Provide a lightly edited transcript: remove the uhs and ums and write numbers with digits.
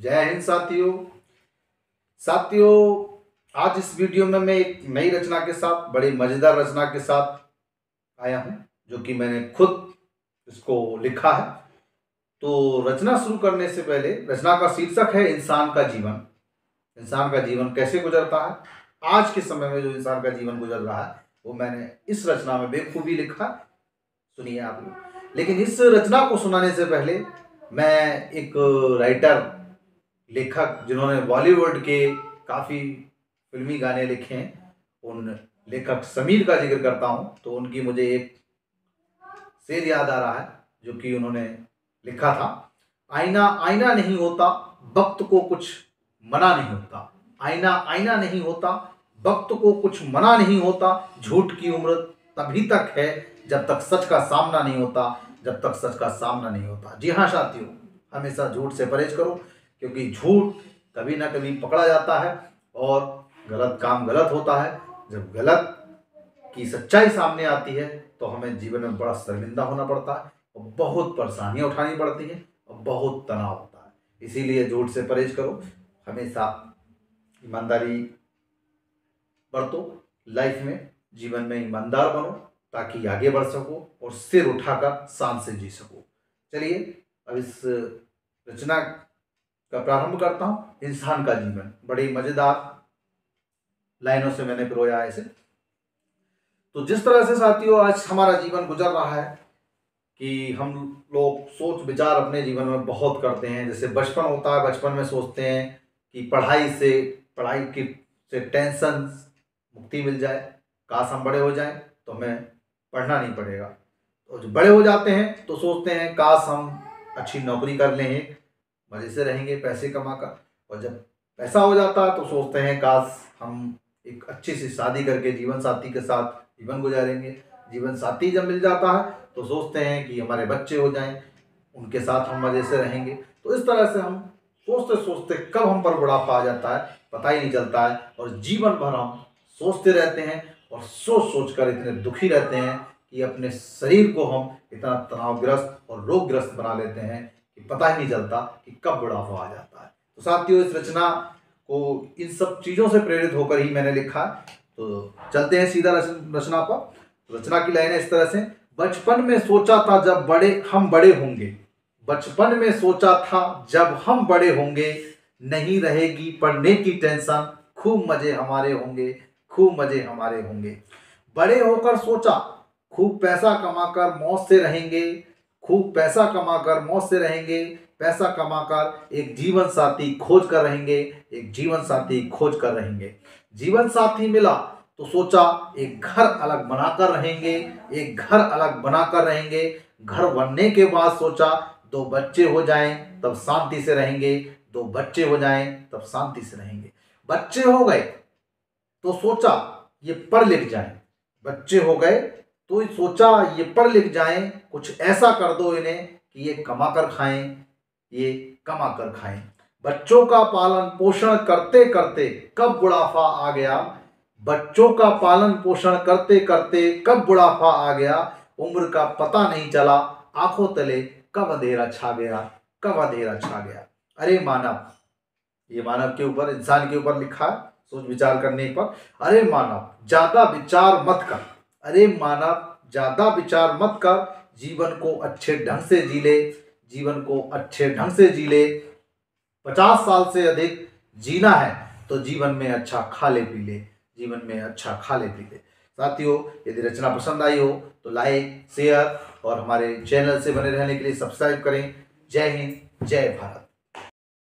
जय हिंद साथियों। आज इस वीडियो में मैं एक नई रचना के साथ, बड़ी मजेदार रचना के साथ आया हूं, जो कि मैंने खुद इसको लिखा है। तो रचना शुरू करने से पहले, रचना का शीर्षक है इंसान का जीवन। इंसान का जीवन कैसे गुजरता है, आज के समय में जो इंसान का जीवन गुजर रहा है, वो मैंने इस रचना में बेखूबी लिखा। सुनिए आप लोग। लेकिन इस रचना को सुनाने से पहले मैं एक राइटर, लेखक जिन्होंने बॉलीवुड के काफ़ी फिल्मी गाने लिखे हैं, उन लेखक समीर का जिक्र करता हूं। तो उनकी मुझे एक शेर याद आ रहा है, जो कि उन्होंने लिखा था। आईना आईना नहीं होता, वक्त को कुछ मना नहीं होता। आईना आईना नहीं होता, वक्त को कुछ मना नहीं होता। झूठ की उम्र तभी तक है जब तक सच का सामना नहीं होता, जब तक सच का सामना नहीं होता। जी हाँ साथियों, हमेशा झूठ से परहेज करो, क्योंकि झूठ कभी ना कभी पकड़ा जाता है और गलत काम गलत होता है। जब गलत की सच्चाई सामने आती है तो हमें जीवन में बड़ा शर्मिंदा होना पड़ता है और बहुत परेशानियां उठानी पड़ती हैं और बहुत तनाव होता है। इसीलिए झूठ से परहेज करो, हमेशा ईमानदारी बरतो, लाइफ में जीवन में ईमानदार बनो, ताकि आगे बढ़ सको और सिर उठाकर शान से जी सको। चलिए अब इस रचना का प्रारंभ करता हूं। इंसान का जीवन, बड़ी मजेदार लाइनों से मैंने पिरोया है इसे। तो जिस तरह से साथियों आज हमारा जीवन गुजर रहा है कि हम लोग सोच विचार अपने जीवन में बहुत करते हैं। जैसे बचपन होता है, बचपन में सोचते हैं कि पढ़ाई की से टेंशन मुक्ति मिल जाए, काश हम बड़े हो जाएं तो हमें पढ़ना नहीं पड़ेगा। तो जब बड़े हो जाते हैं तो सोचते हैं काश हम अच्छी नौकरी कर लें, मज़े से रहेंगे पैसे कमा कर। और जब पैसा हो जाता है तो सोचते हैं काश हम एक अच्छी सी शादी करके जीवन साथी के साथ जीवन गुजारेंगे। जीवन साथी जब मिल जाता है तो सोचते हैं कि हमारे बच्चे हो जाएं, उनके साथ हम मज़े से रहेंगे। तो इस तरह से हम सोचते सोचते कब हम पर बुढ़ापा आ जाता है पता ही नहीं चलता है, और जीवन भर हम सोचते रहते हैं और सोच सोच कर इतने दुखी रहते हैं कि अपने शरीर को हम इतना तनावग्रस्त और रोगग्रस्त बना लेते हैं कि पता ही नहीं चलता कि कब बुढ़ापा आ जाता है। तो साथियों, इस रचना को इन सब चीज़ों से प्रेरित होकर ही मैंने लिखा। तो चलते हैं सीधा रचना पर। रचना की लाइन है इस तरह से। बचपन में सोचा था जब हम बड़े होंगे, बचपन में सोचा था जब हम बड़े होंगे, नहीं रहेगी पढ़ने की टेंशन, खूब मजे हमारे होंगे, खूब मजे हमारे होंगे। बड़े होकर सोचा खूब पैसा कमाकर मौज से रहेंगे, खूब पैसा कमाकर मौज से रहेंगे। पैसा कमाकर एक जीवन साथी खोज कर रहेंगे, एक जीवन साथी खोज कर रहेंगे। जीवन साथी मिला तो सोचा एक घर अलग बनाकर रहेंगे, एक घर अलग बनाकर रहेंगे। घर बनने के बाद सोचा 2 बच्चे हो जाएं तब शांति से रहेंगे, 2 बच्चे हो जाएं तब शांति से रहेंगे। बच्चे हो गए तो सोचा ये पढ़ लिख जाएं, बच्चे हो गए तो सोचा ये पढ़ लिख जाएं, कुछ ऐसा कर दो इन्हें कि ये कमा कर खाएं, ये कमा कर खाएं। बच्चों का पालन पोषण करते करते कब बुढ़ापा आ गया, बच्चों का पालन पोषण करते करते कब बुढ़ापा आ गया। उम्र का पता नहीं चला, आंखों तले कब अंधेरा छा गया, कब अंधेरा छा गया। अरे मानव, ये मानव के ऊपर, इंसान के ऊपर लिखा है, सोच विचार करने पर। अरे मानव ज्यादा विचार मत कर, अरे मानव ज्यादा विचार मत कर, जीवन को अच्छे ढंग से जी ले, जीवन को अच्छे ढंग से जी ले। 50 साल से अधिक जीना है तो जीवन में अच्छा खा ले पी ले, जीवन में अच्छा खा ले पी ले। साथियों, यदि रचना पसंद आई हो तो लाइक, शेयर और हमारे चैनल से बने रहने के लिए सब्सक्राइब करें। जय हिंद, जय भारत।